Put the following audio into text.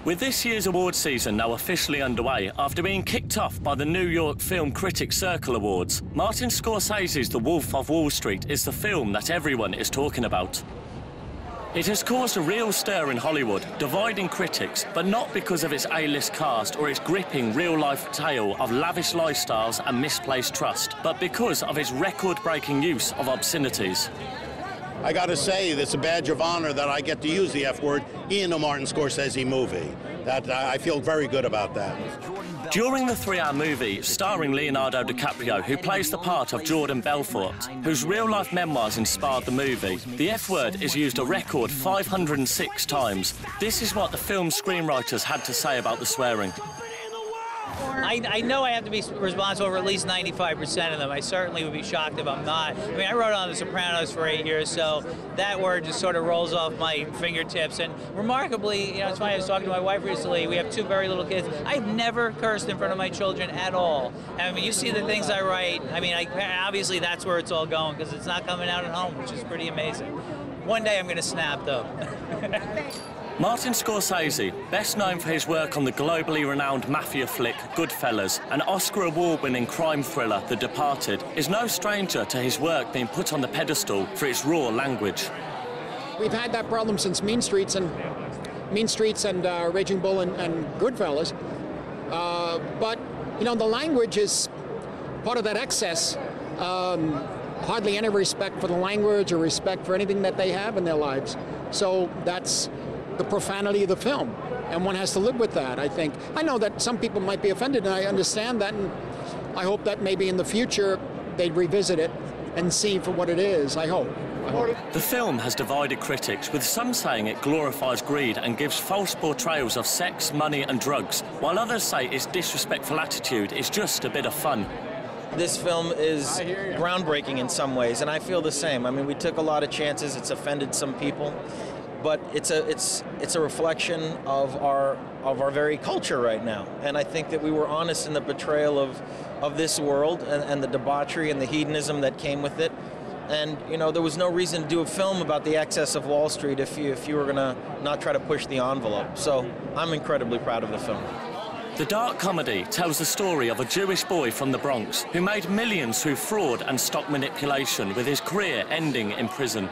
With this year's award season now officially underway, after being kicked off by the New York Film Critics Circle Awards, Martin Scorsese's The Wolf of Wall Street is the film that everyone is talking about. It has caused a real stir in Hollywood, dividing critics, but not because of its A-list cast or its gripping real-life tale of lavish lifestyles and misplaced trust, but because of its record-breaking use of obscenities. I got to say, it's a badge of honor that I get to use the F word in a Martin Scorsese movie. I feel very good about that. During the 3-hour movie, starring Leonardo DiCaprio, who plays the part of Jordan Belfort, whose real-life memoirs inspired the movie, the F-word is used a record 506 times. This is what the film's screenwriters had to say about the swearing. I know I have to be responsible for at least 95% of them. I certainly would be shocked if I'm not. I mean, I wrote on The Sopranos for 8 years, so that word just sort of rolls off my fingertips. And remarkably, you know, it's funny, I was talking to my wife recently. We have 2 very little kids. I've never cursed in front of my children at all. I mean, you see the things I write. I mean, obviously that's where it's all going, because it's not coming out at home, which is pretty amazing. One day I'm going to snap, though. Martin Scorsese, best known for his work on the globally renowned mafia flick Goodfellas and Oscar award-winning crime thriller The Departed, is no stranger to his work being put on the pedestal for its raw language. We've had that problem since Mean Streets and Raging Bull and Goodfellas, but you know, the language is part of that excess. Hardly any respect for the language or respect for anything that they have in their lives. So that's the profanity of the film, and one has to live with that, I think. I know that some people might be offended, and I understand that, and I hope that maybe in the future they'd revisit it and see for what it is. I hope. The film has divided critics, with some saying it glorifies greed and gives false portrayals of sex, money and drugs, while others say its disrespectful attitude is just a bit of fun. This film is groundbreaking in some ways, and I feel the same. I mean, we took a lot of chances. It's offended some people, but it's a reflection of our very culture right now. And I think that we were honest in the portrayal of this world and the debauchery and the hedonism that came with it. And you know, there was no reason to do a film about the excess of Wall Street if you were going to not try to push the envelope. So I'm incredibly proud of the film. The dark comedy tells the story of a Jewish boy from the Bronx who made millions through fraud and stock manipulation, with his career ending in prison.